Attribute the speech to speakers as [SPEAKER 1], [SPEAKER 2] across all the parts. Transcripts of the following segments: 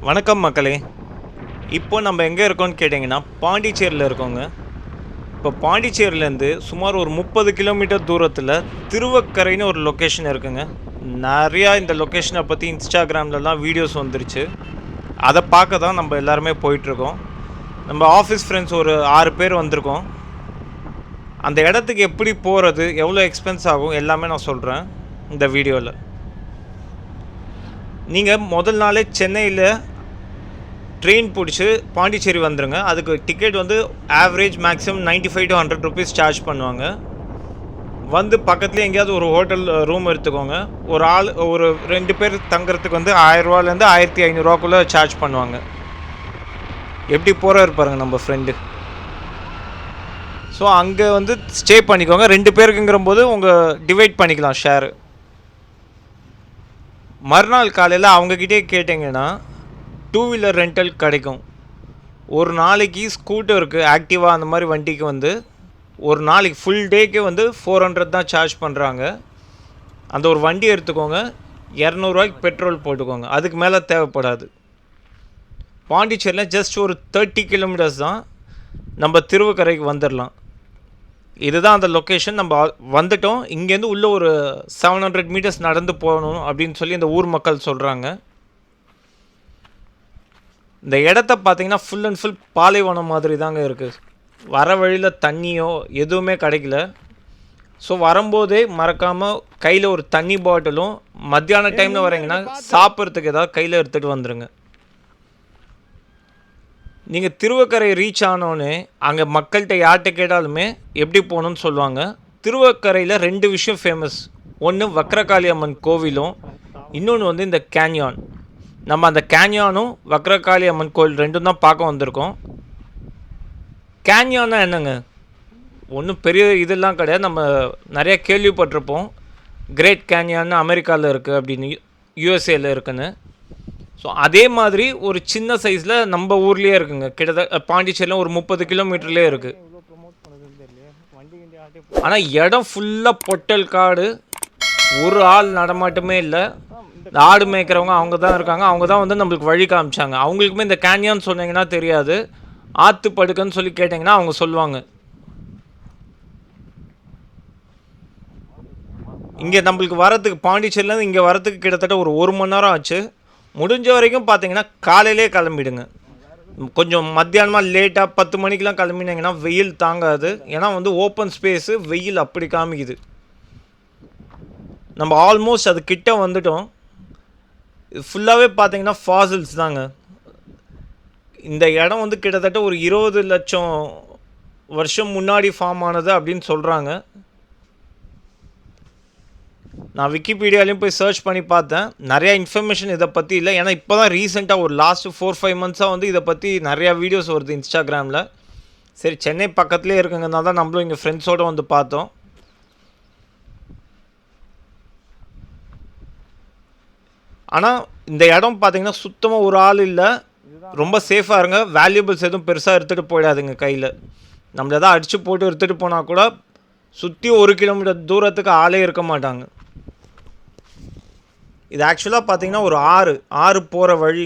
[SPEAKER 1] வணக்கம் மக்களே. இப்போ நம்ம எங்கே இருக்கோம்னு கேட்டிங்கன்னா பாண்டிச்சேரியில் இருக்கோங்க. இப்போ பாண்டிச்சேரியிலேருந்து சுமார் ஒரு 30 கிலோமீட்டர் தூரத்தில் திருவக்கரைன்னு ஒரு லொக்கேஷன் இருக்குங்க. நிறையா இந்த லொக்கேஷனை பற்றி இன்ஸ்டாகிராம்லலாம் வீடியோஸ் வந்துருச்சு. அதை பார்க்க தான் நம்ம எல்லாருமே போயிட்டுருக்கோம். நம்ம ஆஃபீஸ் ஃப்ரெண்ட்ஸ் ஒரு 6 பேர் வந்திருக்கோம். அந்த இடத்துக்கு எப்படி போகிறது, எவ்வளோ எக்ஸ்பென்ஸ் ஆகும் எல்லாமே நான் சொல்கிறேன் இந்த வீடியோவில். நீங்கள் முதல் நாளே சென்னையில் ட்ரெயின் பிடிச்சி பாண்டிச்சேரி வந்துடுங்க. அதுக்கு டிக்கெட் வந்து average maximum 95 to 100 rupees charge பண்ணுவாங்க. வந்து பக்கத்துலேயே எங்கேயாவது ஒரு ஹோட்டல் ரூம் எடுத்துக்கோங்க. ஒரு 2 பேர் தங்குறதுக்கு வந்து 1000 ரூபாலேருந்து 1500 ரூபாக்குள்ளே சார்ஜ் பண்ணுவாங்க. எப்படி போகிற இருப்பாருங்க நம்ம ஃப்ரெண்டு. ஸோ அங்கே வந்து ஸ்டே பண்ணிக்கோங்க. 2 பேருக்குங்கிற போது உங்கள் டிவைட் பண்ணிக்கலாம் ஷேரு. மறுநாள் காலையில் அவங்கக்கிட்டே கேட்டிங்கன்னா 2 வீலர் ரெண்டல் கிடைக்கும். ஒரு நாளைக்கு ஸ்கூட்டருக்கு ஆக்டிவா அந்த மாதிரி வண்டிக்கு வந்து ஒரு நாளைக்கு ஃபுல் டேக்கே வந்து 400 தான் சார்ஜ் பண்ணுறாங்க. அந்த ஒரு வண்டி எடுத்துக்கோங்க, 200 ரூபாய்க்கு பெட்ரோல் போட்டுக்கோங்க, அதுக்கு மேலே தேவைப்படாது. பாண்டிச்சேரியில் ஜஸ்ட் ஒரு 30 கிலோமீட்டர்ஸ் தான், நம்ம திருவக்கரைக்கு வந்துடலாம். இதுதான் அந்த லொக்கேஷன். நம்ம வந்துட்டோம். இங்கேருந்து உள்ளே ஒரு 700 மீட்டர்ஸ் நடந்து போகணும் அப்படின்னு சொல்லி இந்த ஊர் மக்கள் சொல்கிறாங்க. இந்த இடத்த பார்த்தீங்கன்னா ஃபுல் அண்ட் ஃபுல் பாலைவனம் மாதிரி தாங்க இருக்குது. வர வழியில் தண்ணியோ எதுவுமே கிடைக்கல. ஸோ வரும்போதே மறக்காமல் கையில் ஒரு தண்ணி பாட்டிலும், மத்தியான டைமில் வரீங்கன்னா சாப்பிட்றதுக்கு ஏதாவது கையில் எடுத்துகிட்டு வந்துடுங்க. நீங்கள் திருவக்கரை ரீச் ஆனோன்னே அங்கே மக்கள்கிட்ட யார்கிட்ட கேட்டாலுமே எப்படி போகணுன்னு சொல்லுவாங்க. திருவக்கரையில் 2 விஷயம் ஃபேமஸ். ஒன்று வக்ரகாளி அம்மன் கோவிலும், இன்னொன்று வந்து இந்த கேன்யான். நம்ம அந்த கேன்யானும் வக்ரகாளி அம்மன் கோவில் ரெண்டும் தான் பார்க்க வந்திருக்கோம். கேன்யான்னா என்னங்க, ஒன்றும் பெரிய இதெல்லாம் கிடையாது. நம்ம நிறையா கேள்விப்பட்டிருப்போம். கிரேட் கேன்யான்னு அமெரிக்காவில் இருக்குது, அப்படின்னு யூஎஸ்ஏயில் இருக்குன்னு. ஸோ அதே மாதிரி ஒரு சின்ன சைஸில் நம்ம ஊர்லேயே இருக்குங்க. கிட்டத்தட்ட பாண்டிச்சேரியில் ஒரு 30 கிலோமீட்டர்லேயே இருக்குது. ஆனால் இடம் ஃபுல்லாக பொட்டல் காடு, ஒரு ஆள் நடமாட்டமே இல்லை. இந்த ஆடு மேய்க்கிறவங்க அவங்க தான் இருக்காங்க. அவங்க தான் வந்து நம்மளுக்கு வழி காமிச்சாங்க. அவங்களுக்குமே இந்த கேன்யான்னு சொன்னீங்கன்னா தெரியாது. ஆற்று படுக்கைன்னு சொல்லி கேட்டிங்கன்னா அவங்க சொல்லுவாங்க. இங்கே நம்மளுக்கு வரத்துக்கு, பாண்டிச்சேரியிலேருந்து இங்கே வரத்துக்கு கிட்டத்தட்ட ஒரு மணி நேரம் ஆச்சு. முடிஞ்ச வரைக்கும் பார்த்தீங்கன்னா காலையிலே கிளம்பிடுங்க. கொஞ்சம் மத்தியானமாக லேட்டாக 10 மணிக்கெலாம் கிளம்பினீங்கன்னா வெயில் தாங்காது. ஏன்னா வந்து ஓப்பன் ஸ்பேஸு, வெயில் அப்படி காமிக்குது. நம்ம ஆல்மோஸ்ட் அது கிட்ட வந்துட்டோம். இது ஃபுல்லாகவே பார்த்தீங்கன்னா ஃபாசில்ஸ் தாங்க. இந்த இடம் வந்து கிட்டத்தட்ட ஒரு 20 லட்சம் வருஷம் முன்னாடி ஃபார்ம் ஆனது அப்படின்னு சொல்கிறாங்க. நான் விக்கிபீடியாலையும் போய் சர்ச் பண்ணி பார்த்தேன். நிறையா இன்ஃபர்மேஷன் இதை பற்றி இல்லை. ஏன்னா இப்போ தான் ரீசெண்டாக ஒரு லாஸ்ட்டு 4-5 மந்த்ஸாக வந்து இதை பற்றி நிறையா வீடியோஸ் வருது இன்ஸ்டாகிராமில். சரி, சென்னை பக்கத்துலேயே இருக்குங்கனால தான் நம்மளும் இங்கே ஃப்ரெண்ட்ஸோடு வந்து பார்த்தோம். ஆனால் இந்த இடம் பார்த்தீங்கன்னா சுத்தமாக ஒரு ஆள் இல்லை. ரொம்ப சேஃபாக இருங்க. வேல்யூபிள்ஸ் எதுவும் பெருசாக எடுத்துகிட்டு போயிடாதுங்க கையில். நம்மள எதாவது அடித்து போட்டு எடுத்துகிட்டு போனால் கூட சுற்றி 1 கிலோமீட்டர் தூரத்துக்கு ஆளே இருக்க மாட்டாங்க. இது ஆக்சுவலாக பார்த்தீங்கன்னா ஒரு ஆறு போகிற வழி.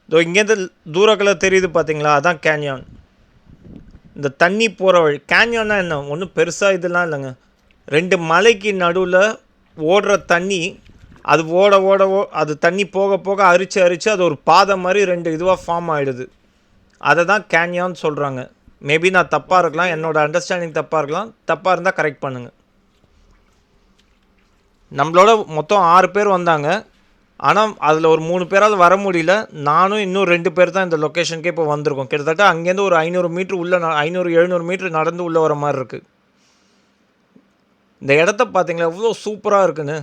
[SPEAKER 1] இதோ இங்கேருந்து தூரத்தில் தெரியுது பார்த்தீங்களா, அதான் கேன்யான். இந்த தண்ணி போகிற வழி. கேன்யான்னா என்ன, ஒன்றும் பெருசாக இதெல்லாம் இல்லைங்க. 2 மலைக்கு நடுவில் ஓடுற தண்ணி. அது அது தண்ணி போக போக அரிச்சு அது ஒரு பாதை மாதிரி 2 இதுவாக ஃபார்ம் ஆகிடுது. அதை தான் கேன்யான்னு சொல்கிறாங்க. மேபி நான் தப்பாக இருக்கலாம், என்னோடய அண்டர்ஸ்டாண்டிங் தப்பாக இருக்கலாம். தப்பாக இருந்தால் கரெக்ட் பண்ணுங்கள். நம்மளோட மொத்தம் 6 பேர் வந்தாங்க. ஆனால் அதில் ஒரு 3 பேரால் வர முடியல. நானும் இன்னும் 2 பேர் தான் இந்த லொக்கேஷனுக்கே இப்போ வந்திருக்கோம். கிட்டத்தட்ட அங்கேருந்து ஒரு 500 மீட்ரு உள்ளே, 500-700 மீட்ரு நடந்து உள்ளே வர மாதிரி இருக்குது. இந்த இடத்த பார்த்தீங்களா எவ்வளோ சூப்பராக இருக்குன்னு.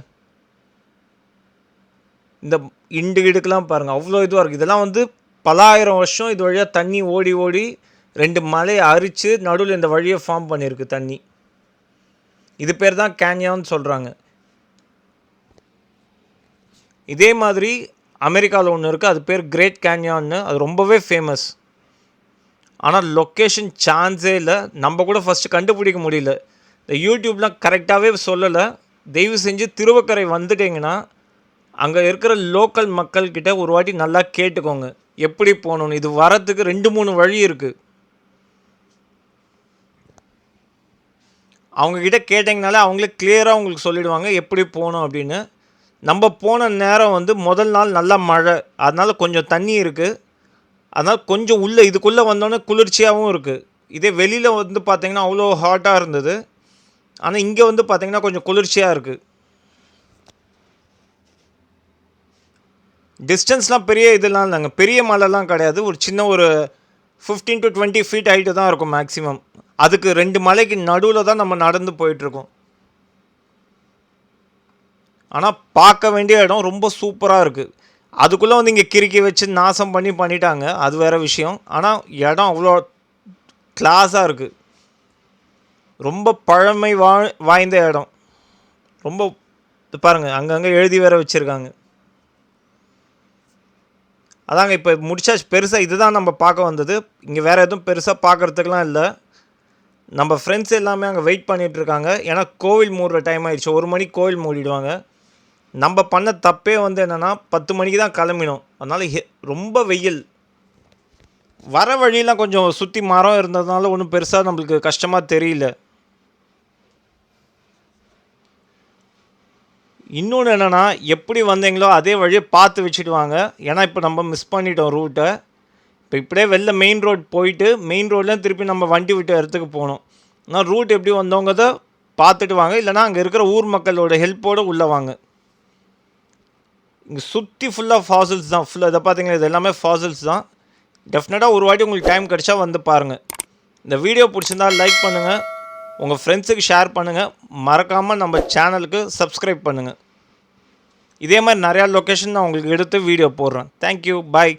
[SPEAKER 1] இந்த இடுக்கெலாம் பாருங்கள், அவ்வளோ இதுவாக இருக்குது. இதெல்லாம் வந்து பல ஆயிரம் வருஷம் இது வழியாக தண்ணி ஓடி 2 மலையை அரித்து நடுவில் இந்த வழியை ஃபார்ம் பண்ணியிருக்கு தண்ணி. இது பேர் தான் கேன்யான்னு சொல்கிறாங்க. இதே மாதிரி அமெரிக்காவில் ஒன்று இருக்குது, அது பேர் கிரேட் கேன்யான்னு. அது ரொம்பவே ஃபேமஸ். ஆனால் லொக்கேஷன் சான்ஸே இல்லை. நம்ம கூட ஃபஸ்ட்டு கண்டுபிடிக்க முடியல. இந்த யூடியூப்லாம் கரெக்டாகவே சொல்லலை. தயவு செஞ்சு திருவக்கரை வந்துட்டிங்கன்னா அங்கே இருக்கிற லோக்கல் மக்கள்கிட்ட ஒரு வாட்டி நல்லா கேட்டுக்கோங்க எப்படி போகணுன்னு. இது வரத்துக்கு 2-3 வழி இருக்குது. அவங்கக்கிட்ட கேட்டிங்கனாலே அவங்களே கிளியராக உங்களுக்கு சொல்லிவிடுவாங்க எப்படி போகணும் அப்படின்னு. நம்ம போன நேரம் வந்து முதல் நாள் நல்லா மழை, அதனால் கொஞ்சம் தண்ணி இருக்குது. அதனால் கொஞ்சம் உள்ளே இதுக்குள்ளே வந்தோன்னே குளிர்ச்சியாகவும் இருக்குது. இதே வெளியில் வந்து பார்த்திங்கன்னா அவ்வளோ ஹாட்டாக இருந்தது. ஆனால் இங்கே வந்து பார்த்திங்கன்னா கொஞ்சம் குளிர்ச்சியாக இருக்குது. டிஸ்டன்ஸ்லாம் பெரிய இதெல்லாம் இல்லைங்க, பெரிய மலைலாம் கிடையாது. ஒரு சின்ன ஒரு 15 to 20 ஃபீட் ஹைட்டு தான் இருக்கும் மேக்ஸிமம். அதுக்கு 2 மலைக்கு நடுவில் தான் நம்ம நடந்து போயிட்டுருக்கோம். ஆனால் பார்க்க வேண்டிய இடம் ரொம்ப சூப்பராக இருக்குது. அதுக்குள்ளே வந்து இங்கே கிறுக்கி வச்சு நாசம் பண்ணிட்டாங்க, அது வேறு விஷயம். ஆனால் இடம் அவ்வளோ கிளாஸாக இருக்குது. ரொம்ப பழமை வாய்ந்த இடம். ரொம்ப பாருங்கள், அங்கங்கே எழுதி வேற வச்சுருக்காங்க. அதாங்க இப்போ முடிச்சாச்சு. பெருசாக இதுதான் நம்ம பார்க்க வந்தது. இங்கே வேறு எதுவும் பெருசாக பார்க்குறதுக்கெலாம் இல்லை. நம்ம ஃப்ரெண்ட்ஸ் எல்லாமே அங்கே வெயிட் பண்ணிகிட்ருக்காங்க. ஏன்னா கோவில் மூடுற டைம் ஆகிடுச்சு. 1 மணிக்கு கோவில் மூடிடுவாங்க. நம்ம பண்ண தப்பே வந்து என்னென்னா 10 மணிக்கு தான் கிளம்பினோம். அதனால் ரொம்ப வெயில். வர வழியெலாம் கொஞ்சம் சுற்றி மரம் இருந்ததுனால ஒன்றும் பெருசாக நம்மளுக்கு கஷ்டமாக தெரியல. இன்னொன்று என்னென்னா, எப்படி வந்தீங்களோ அதே வழியை பார்த்து வச்சுட்டு வாங்க. ஏன்னா இப்போ நம்ம மிஸ் பண்ணிட்டோம் ரூட்டை. இப்போ இப்படியே வெளில மெயின் ரோட் போயிட்டு மெயின் ரோட்லேயும் திருப்பி நம்ம வண்டி விட்ட இடத்துக்கு போகணும். ஆனால் ரூட் எப்படி வந்தவங்கதை பார்த்துட்டு வாங்க. இல்லைனா அங்கே இருக்கிற ஊர் மக்களோட ஹெல்ப்போடு உள்ளே வாங்க. இங்கே சுற்றி ஃபுல்லாக ஃபாசில்ஸ் தான். ஃபுல்லாக இதை பார்த்தீங்கன்னா இது எல்லாமே ஃபாசில்ஸ் தான். டெஃபினட்டாக ஒரு வாட்டி உங்களுக்கு டைம் கிடச்சா வந்து பாருங்கள். இந்த வீடியோ பிடிச்சிருந்தால் லைக் பண்ணுங்கள், உங்கள் ஃப்ரெண்ட்ஸுக்கு ஷேர் பண்ணுங்கள். மறக்காமல் நம்ம சேனலுக்கு சப்ஸ்கிரைப் பண்ணுங்கள். இதே மாதிரி நிறையா லொக்கேஷன் நான் உங்களுக்கு எடுத்து வீடியோ போடுறேன். தேங்க்யூ, பாய்.